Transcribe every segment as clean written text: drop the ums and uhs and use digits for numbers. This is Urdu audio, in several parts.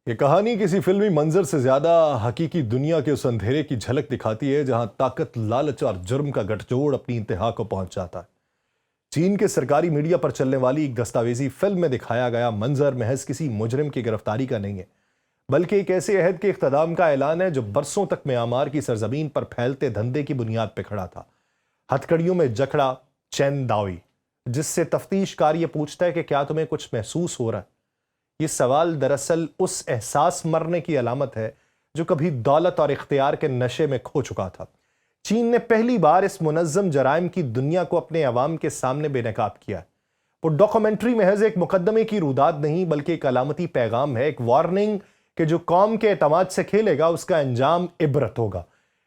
یہ کہانی کسی فلمی منظر سے زیادہ حقیقی دنیا کے اس اندھیرے کی جھلک دکھاتی ہے جہاں طاقت، لالچ اور جرم کا گٹھ جوڑ اپنی انتہا کو پہنچ جاتا ہے۔ چین کے سرکاری میڈیا پر چلنے والی ایک دستاویزی فلم میں دکھایا گیا منظر محض کسی مجرم کی گرفتاری کا نہیں ہے، بلکہ ایک ایسے عہد کے اختتام کا اعلان ہے جو برسوں تک میانمار کی سرزمین پر پھیلتے دھندے کی بنیاد پہ کھڑا تھا۔ ہتھکڑیوں میں جکڑا چین داوئی، جس سے تفتیش کار یہ پوچھتا ہے کہ کیا تمہیں کچھ محسوس ہو رہا ہے؟ یہ سوال دراصل اس احساس مرنے کی علامت ہے جو کبھی دولت اور اختیار کے نشے میں کھو چکا تھا۔ چین نے پہلی بار اس منظم جرائم کی دنیا کو اپنے عوام کے سامنے بے نقاب کیا ہے۔ وہ ڈاکومنٹری محض ایک مقدمے کی روداد نہیں بلکہ ایک علامتی پیغام ہے، ایک وارننگ کہ جو قوم کے اعتماد سے کھیلے گا اس کا انجام عبرت ہوگا۔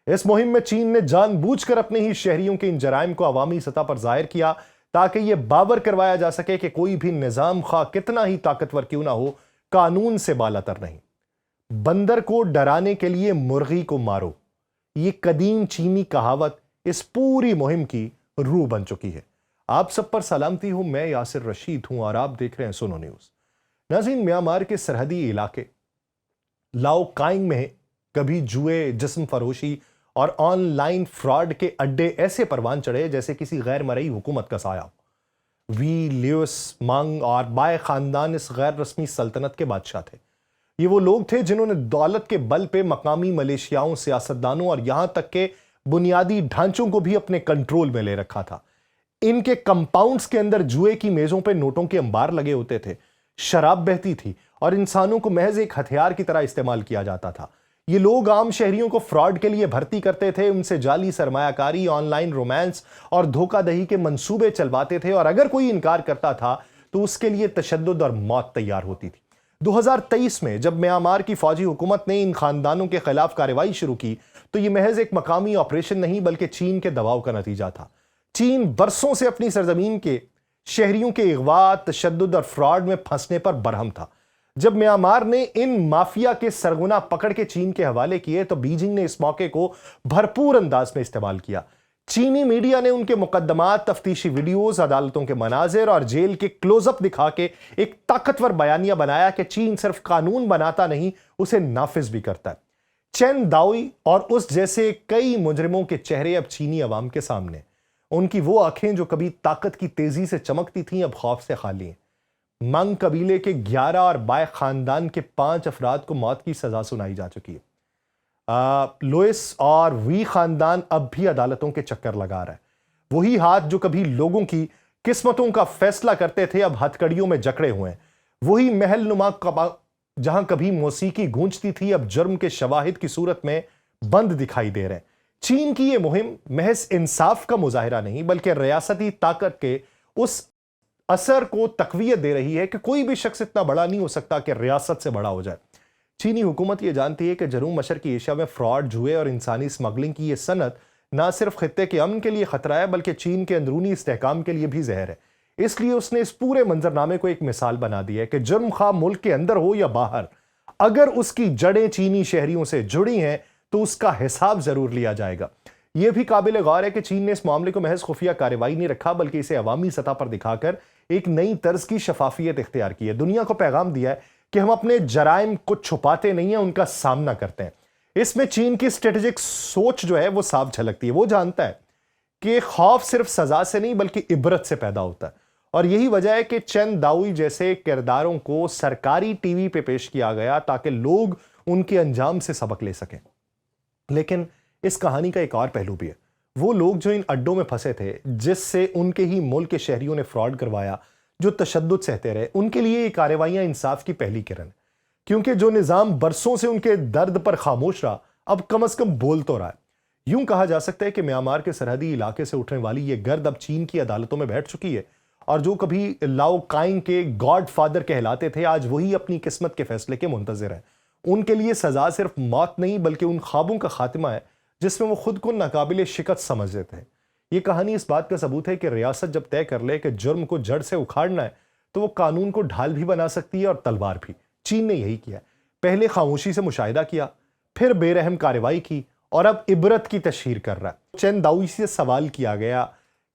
اس مہم میں چین نے جان بوجھ کر اپنے ہی شہریوں کے ان جرائم کو عوامی سطح پر ظاہر کیا تاکہ یہ باور کروایا جا سکے کہ کوئی بھی نظام خواہ کتنا ہی طاقتور کیوں نہ ہو، قانون سے بالا تر نہیں۔ بندر کو ڈرانے کے لیے مرغی کو مارو، یہ قدیم چینی کہاوت اس پوری مہم کی روح بن چکی ہے۔ آپ سب پر سلامتی ہوں، میں یاسر رشید ہوں اور آپ دیکھ رہے ہیں سنو نیوز۔ ناظرین، میانمار کے سرحدی علاقے لاؤ کائنگ میں کبھی جوئے، جسم فروشی اور آن لائن فراڈ کے اڈے ایسے پروان چڑھے جیسے کسی غیر مرئی حکومت کا سایہ ہو۔ وی لیوس مانگ اور بائے خاندان اس غیر رسمی سلطنت کے بادشاہ تھے۔ یہ وہ لوگ تھے جنہوں نے دولت کے بل پہ مقامی ملیشیاؤں، سیاستدانوں اور یہاں تک کہ بنیادی ڈھانچوں کو بھی اپنے کنٹرول میں لے رکھا تھا۔ ان کے کمپاؤنڈز کے اندر جوئے کی میزوں پہ نوٹوں کے انبار لگے ہوتے تھے، شراب بہتی تھی اور انسانوں کو محض ایک ہتھیار کی طرح استعمال کیا جاتا تھا۔ یہ لوگ عام شہریوں کو فراڈ کے لیے بھرتی کرتے تھے، ان سے جعلی سرمایہ کاری، آن لائن رومانس اور دھوکہ دہی کے منصوبے چلواتے تھے، اور اگر کوئی انکار کرتا تھا تو اس کے لیے تشدد اور موت تیار ہوتی تھی۔ 2023 میں جب میانمار کی فوجی حکومت نے ان خاندانوں کے خلاف کارروائی شروع کی تو یہ محض ایک مقامی آپریشن نہیں بلکہ چین کے دباؤ کا نتیجہ تھا۔ چین برسوں سے اپنی سرزمین کے شہریوں کے اغوا، تشدد اور فراڈ میں پھنسنے پر برہم تھا۔ جب میانمار نے ان مافیا کے سرغنہ پکڑ کے چین کے حوالے کیے تو بیجنگ نے اس موقع کو بھرپور انداز میں استعمال کیا۔ چینی میڈیا نے ان کے مقدمات، تفتیشی ویڈیوز، عدالتوں کے مناظر اور جیل کے کلوز اپ دکھا کے ایک طاقتور بیانیہ بنایا کہ چین صرف قانون بناتا نہیں، اسے نافذ بھی کرتا ہے۔ چین داوئی اور اس جیسے کئی مجرموں کے چہرے اب چینی عوام کے سامنے۔ ان کی وہ آنکھیں جو کبھی طاقت کی تیزی سے چمکتی تھیں اب خوف سے خالی ہیں۔ منگ قبیلے کے 11 اور بائے خاندان کے 5 افراد کو موت کی سزا سنائی جا چکی ہے۔ لوئس اور وی خاندان اب بھی عدالتوں کے چکر لگا رہا ہے۔ وہی ہاتھ جو کبھی لوگوں کی قسمتوں کا فیصلہ کرتے تھے اب ہتھکڑیوں میں جکڑے ہوئے ہیں۔ وہی محل نما جہاں کبھی موسیقی گونجتی تھی اب جرم کے شواہد کی صورت میں بند دکھائی دے رہے ہیں۔ چین کی یہ مہم محض انصاف کا مظاہرہ نہیں بلکہ ریاستی طاقت کے اس اثر کو تقویت دے رہی ہے کہ کوئی بھی شخص اتنا بڑا نہیں ہو سکتا کہ ریاست سے بڑا ہو جائے۔ چینی حکومت یہ جانتی ہے کہ جنوب مشرقی ایشیا میں فراڈ، جوئے اور انسانی اسمگلنگ کی یہ صنعت نہ صرف خطے کے امن کے لیے خطرہ ہے بلکہ چین کے اندرونی استحکام کے لیے بھی زہر ہے۔ اس لیے اس نے اس پورے منظرنامے کو ایک مثال بنا دی ہے کہ جرم خواہ ملک کے اندر ہو یا باہر، اگر اس کی جڑیں چینی شہریوں سے جڑی ہیں تو اس کا حساب ضرور لیا جائے گا۔ یہ بھی قابل غور ہے کہ چین نے اس معاملے کو محض خفیہ کارروائی نہیں رکھا بلکہ اسے عوامی سطح پر دکھا کر ایک نئی طرز کی شفافیت اختیار کی ہے۔ دنیا کو پیغام دیا ہے کہ ہم اپنے جرائم کو چھپاتے نہیں ہیں، ان کا سامنا کرتے ہیں۔ اس میں چین کی اسٹریٹجک سوچ جو ہے وہ صاف جھلکتی ہے۔ وہ جانتا ہے کہ خوف صرف سزا سے نہیں بلکہ عبرت سے پیدا ہوتا ہے، اور یہی وجہ ہے کہ چین داوئی جیسے کرداروں کو سرکاری ٹی وی پہ پیش کیا گیا تاکہ لوگ ان کے انجام سے سبق لے سکیں۔ لیکن اس کہانی کا ایک اور پہلو بھی ہے۔ وہ لوگ جو ان اڈوں میں پھنسے تھے، جس سے ان کے ہی ملک کے شہریوں نے فراڈ کروایا، جو تشدد سہتے رہے، ان کے لیے یہ کارروائیاں انصاف کی پہلی کرن ہے، کیونکہ جو نظام برسوں سے ان کے درد پر خاموش رہا اب کم از کم بول تو رہا ہے۔ یوں کہا جا سکتا ہے کہ میانمار کے سرحدی علاقے سے اٹھنے والی یہ گرد اب چین کی عدالتوں میں بیٹھ چکی ہے، اور جو کبھی لاؤ کائنگ کے گاڈ فادر کہلاتے تھے آج وہی اپنی قسمت کے فیصلے کے منتظر ہیں۔ ان کے لیے سزا صرف موت نہیں بلکہ ان خوابوں کا خاتمہ ہے جس میں وہ خود کو ناقابل شکست سمجھتے تھے۔ یہ کہانی اس بات کا ثبوت ہے کہ ریاست جب طے کر لے کہ جرم کو جڑ سے اکھاڑنا ہے تو وہ قانون کو ڈھال بھی بنا سکتی ہے اور تلوار بھی۔ چین نے یہی کیا، پہلے خاموشی سے مشاہدہ کیا، پھر بے رحم کارروائی کی، اور اب عبرت کی تشہیر کر رہا ہے۔ چین داوئی سے سوال کیا گیا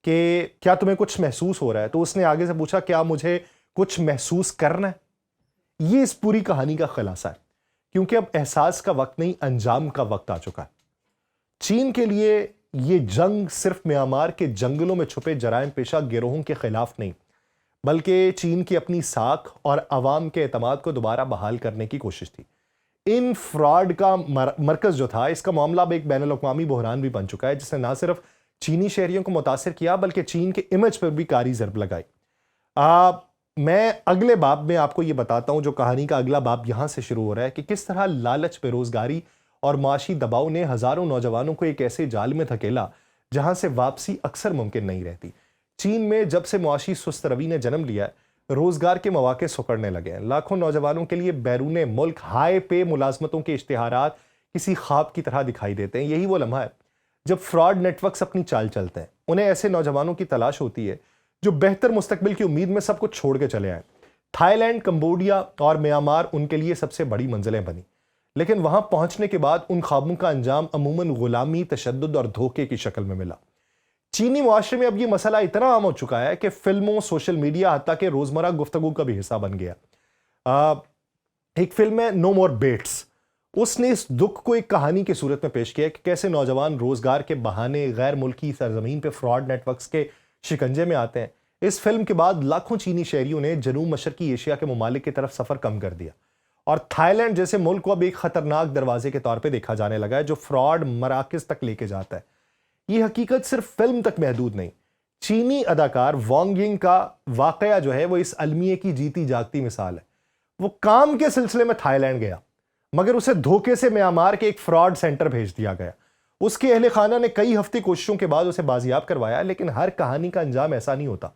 کہ کیا تمہیں کچھ محسوس ہو رہا ہے، تو اس نے آگے سے پوچھا کیا مجھے کچھ محسوس کرنا ہے؟ یہ اس پوری کہانی کا خلاصہ ہے۔ کیونکہ اب احساس کا وقت نہیں، انجام کا وقت آ چکا ہے۔ چین کے لیے یہ جنگ صرف میانمار کے جنگلوں میں چھپے جرائم پیشہ گروہوں کے خلاف نہیں، بلکہ چین کی اپنی ساکھ اور عوام کے اعتماد کو دوبارہ بحال کرنے کی کوشش تھی۔ ان فراڈ کا مرکز جو تھا، اس کا معاملہ اب ایک بین الاقوامی بحران بھی بن چکا ہے، جس نے نہ صرف چینی شہریوں کو متاثر کیا بلکہ چین کے امیج پر بھی کاری ضرب لگائی۔ میں اگلے باب میں آپ کو یہ بتاتا ہوں، جو کہانی کا اگلا باب یہاں سے شروع ہو رہا ہے، کہ کس طرح لالچ، بے روزگاری اور معاشی دباؤ نے ہزاروں نوجوانوں کو ایک ایسے جال میں دھکیلا جہاں سے واپسی اکثر ممکن نہیں رہتی۔ چین میں جب سے معاشی سست روی نے جنم لیا ہے، روزگار کے مواقع سکڑنے لگے ہیں۔ لاکھوں نوجوانوں کے لیے بیرون ملک ہائی پے ملازمتوں کے اشتہارات کسی خواب کی طرح دکھائی دیتے ہیں۔ یہی وہ لمحہ ہے جب فراڈ نیٹ ورکس اپنی چال چلتے ہیں۔ انہیں ایسے نوجوانوں کی تلاش ہوتی ہے جو بہتر مستقبل کی امید میں سب کچھ چھوڑ کے چلے آئیں۔ تھائی لینڈ، کمبوڈیا اور میانمار ان کے لیے سب سے بڑی منزلیں بنی، لیکن وہاں پہنچنے کے بعد ان خوابوں کا انجام عموماً غلامی، تشدد اور دھوکے کی شکل میں ملا۔ چینی معاشرے میں اب یہ مسئلہ اتنا عام ہو چکا ہے کہ فلموں، سوشل میڈیا، حتیٰ کہ روزمرہ گفتگو کا بھی حصہ بن گیا۔ ایک فلم ہے نو مور بیٹس، اس نے اس دکھ کو ایک کہانی کی صورت میں پیش کیا کہ کیسے نوجوان روزگار کے بہانے غیر ملکی سرزمین پہ فراڈ نیٹ ورکس کے شکنجے میں آتے ہیں۔ اس فلم کے بعد لاکھوں چینی شہریوں نے جنوب مشرقی ایشیا کے ممالک کی طرف سفر کم کر دیا، اور تھائی لینڈ جیسے ملک کو اب ایک خطرناک دروازے کے طور پہ دیکھا جانے لگا ہے جو فراڈ مراکز تک لے کے جاتا ہے۔ یہ حقیقت صرف فلم تک محدود نہیں۔ چینی اداکار وانگ ینگ کا واقعہ جو ہے وہ اس المیے کی جیتی جاگتی مثال ہے۔ وہ کام کے سلسلے میں تھائی لینڈ گیا، مگر اسے دھوکے سے میانمار کے ایک فراڈ سینٹر بھیج دیا گیا۔ اس کے اہل خانہ نے کئی ہفتے کوششوں کے بعد اسے بازیاب کروایا، لیکن ہر کہانی کا انجام ایسا نہیں ہوتا۔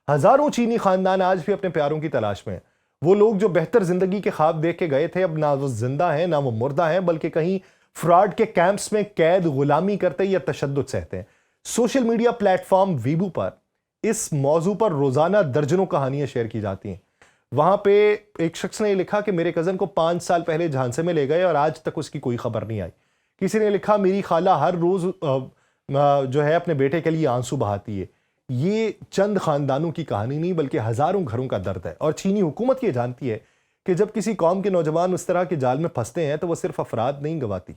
ہزاروں چینی خاندان آج بھی اپنے پیاروں کی تلاش میں ہیں۔ وہ لوگ جو بہتر زندگی کے خواب دیکھ کے گئے تھے، اب نہ وہ زندہ ہیں نہ وہ مردہ ہیں، بلکہ کہیں فراڈ کے کیمپس میں قید، غلامی کرتے یا تشدد سہتے ہیں۔ Social media platform Weibo پر اس موضوع پر روزانہ درجنوں کہانیاں شیئر کی جاتی ہیں۔ وہاں پہ ایک شخص نے لکھا کہ میرے کزن کو 5 سال پہلے جھانسے میں لے گئے اور آج تک اس کی کوئی خبر نہیں آئی۔ کسی نے لکھا میری خالہ ہر روز جو ہے اپنے بیٹے کے لیے آنسو بہاتی ہے۔ یہ چند خاندانوں کی کہانی نہیں بلکہ ہزاروں گھروں کا درد ہے، اور چینی حکومت یہ جانتی ہے کہ جب کسی قوم کے نوجوان اس طرح کے جال میں پھنستے ہیں تو وہ صرف افراد نہیں گواتی،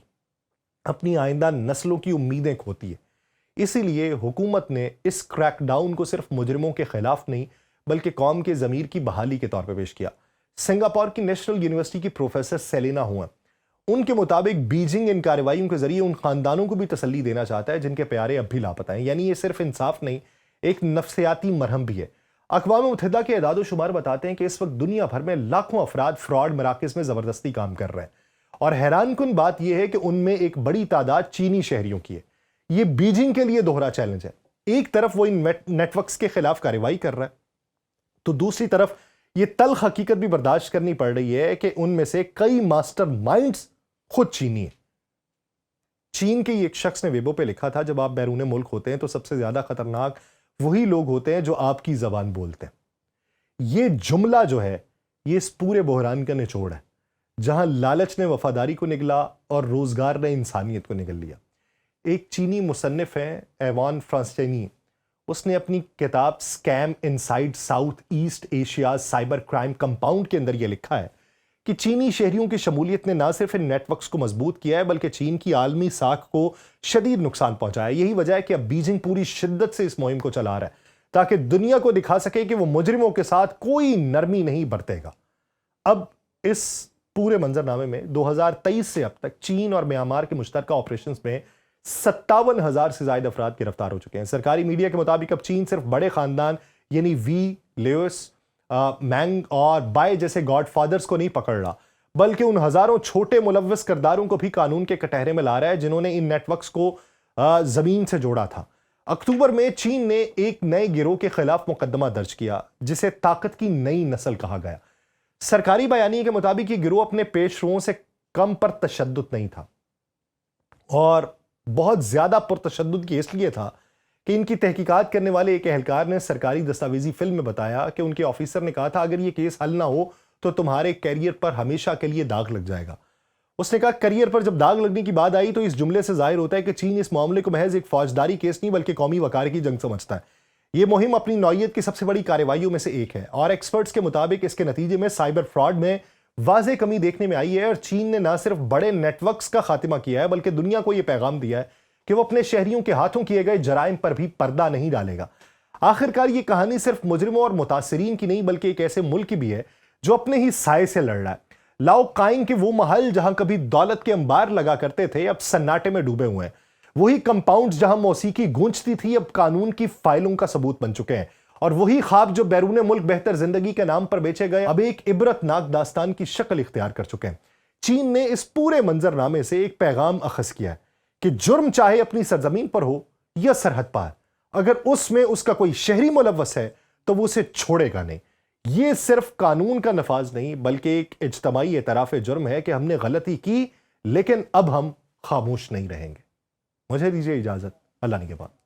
اپنی آئندہ نسلوں کی امیدیں کھوتی ہے۔ اسی لیے حکومت نے اس کریک ڈاؤن کو صرف مجرموں کے خلاف نہیں بلکہ قوم کے ضمیر کی بحالی کے طور پہ پیش کیا۔ سنگاپور کی نیشنل یونیورسٹی کی پروفیسر سیلینا ہوا، ان کے مطابق بیجنگ ان کارروائیوں کے ذریعے ان خاندانوں کو بھی تسلی دینا چاہتا ہے جن کے پیارے اب بھی لاپتہ ہیں۔ یعنی یہ صرف انصاف نہیں، ایک نفسیاتی مرہم بھی ہے۔ اقوام متحدہ کے اعداد و شمار بتاتے ہیں کہ اس وقت دنیا بھر میں لاکھوں افراد فراڈ مراکز میں زبردستی کام کر رہے ہیں، اور حیران کن بات یہ ہے کہ ان میں ایک بڑی تعداد چینی شہریوں کی ہے۔ یہ بیجنگ کے لیے دوہرا چیلنج ہے۔ ایک طرف وہ ان نیٹ ورکس کے خلاف کارروائی کر رہا ہے، تو دوسری طرف یہ تلخ حقیقت بھی برداشت کرنی پڑ رہی ہے کہ ان میں سے کئی ماسٹر مائنڈز خود چینی ہیں۔ چین کے ایک شخص نے ویبو پہ لکھا تھا، جب آپ بیرون ملک ہوتے ہیں تو سب سے زیادہ خطرناک وہی لوگ ہوتے ہیں جو آپ کی زبان بولتے ہیں۔ یہ جملہ جو ہے یہ اس پورے بحران کا نچوڑ ہے، جہاں لالچ نے وفاداری کو نگلا اور روزگار نے انسانیت کو نگل لیا۔ ایک چینی مصنف ہیں ایوان فرانسٹینی، اس نے اپنی کتاب scam inside south east Asia cyber crime compound کے اندر یہ لکھا ہے کہ چینی شہریوں کی شمولیت نے نہ صرف ان نیٹ ورکس کو مضبوط کیا ہے بلکہ چین کی عالمی ساکھ کو شدید نقصان پہنچایا۔ یہی وجہ ہے کہ اب بیجنگ پوری شدت سے اس مہم کو چلا رہا ہے تاکہ دنیا کو دکھا سکے کہ وہ مجرموں کے ساتھ کوئی نرمی نہیں برتے گا۔ اب اس پورے منظرنامے میں 2023 سے اب تک چین اور میانمار کے مشترکہ آپریشنز میں 57,000 سے زائد افراد گرفتار ہو چکے ہیں۔ سرکاری میڈیا کے مطابق اب چین صرف بڑے خاندان یعنی وی، لیوس، مینگ اور بائے جیسے گاڈ فادرز کو نہیں پکڑ رہا، بلکہ ان ہزاروں چھوٹے ملوث کرداروں کو بھی قانون کے کٹہرے میں لا رہا ہے جنہوں نے ان نیٹ ورکس کو زمین سے جوڑا تھا۔ اکتوبر میں چین نے ایک نئے گروہ کے خلاف مقدمہ درج کیا جسے طاقت کی نئی نسل کہا گیا۔ سرکاری بیانیے کے مطابق یہ گروہ اپنے پیش روؤں سے کم پر تشدد نہیں تھا، اور بہت زیادہ پرتشدد کی اس لیے تھا کہ ان کی تحقیقات کرنے والے ایک اہلکار نے سرکاری دستاویزی فلم میں بتایا کہ ان کے آفیسر نے کہا تھا اگر یہ کیس حل نہ ہو تو تمہارے کیریئر پر ہمیشہ کے لیے داغ لگ جائے گا۔ اس نے کہا کیریئر پر جب داغ لگنے کی بات آئی تو اس جملے سے ظاہر ہوتا ہے کہ چین اس معاملے کو محض ایک فوجداری کیس نہیں بلکہ قومی وقار کی جنگ سمجھتا ہے۔ یہ مہم اپنی نوعیت کی سب سے بڑی کارروائیوں میں سے ایک ہے، اور ایکسپرٹس کے مطابق اس کے نتیجے میں سائبر فراڈ میں واضح کمی دیکھنے میں آئی ہے اور چین نے نہ صرف بڑے نیٹ ورکس کا خاتمہ کیا ہے بلکہ دنیا کو یہ پیغام دیا ہے کہ وہ اپنے شہریوں کے ہاتھوں کیے گئے جرائم پر بھی پردہ نہیں ڈالے گا۔ آخرکار یہ کہانی صرف مجرموں اور متاثرین کی نہیں بلکہ ایک ایسے ملک کی بھی ہے جو اپنے ہی سائے سے لڑ رہا ہے۔ لاؤ قائن کے وہ محل جہاں کبھی دولت کے انبار لگا کرتے تھے اب سناٹے میں ڈوبے ہوئے ہیں۔ وہی کمپاؤنڈز جہاں موسیقی گونجتی تھی اب قانون کی فائلوں کا ثبوت بن چکے ہیں، اور وہی خواب جو بیرون ملک بہتر زندگی کے نام پر بیچے گئے اب ایک عبرت ناک داستان کی شکل اختیار کر چکے ہیں۔ چین نے اس پورے منظرنامے سے ایک پیغام اخذ کیا ہے کہ جرم چاہے اپنی سرزمین پر ہو یا سرحد پار، اگر اس میں اس کا کوئی شہری ملوث ہے تو وہ اسے چھوڑے گا نہیں۔ یہ صرف قانون کا نفاذ نہیں بلکہ ایک اجتماعی اعتراف جرم ہے کہ ہم نے غلطی کی لیکن اب ہم خاموش نہیں رہیں گے۔ مجھے دیجیے اجازت، اللہ نگہبان۔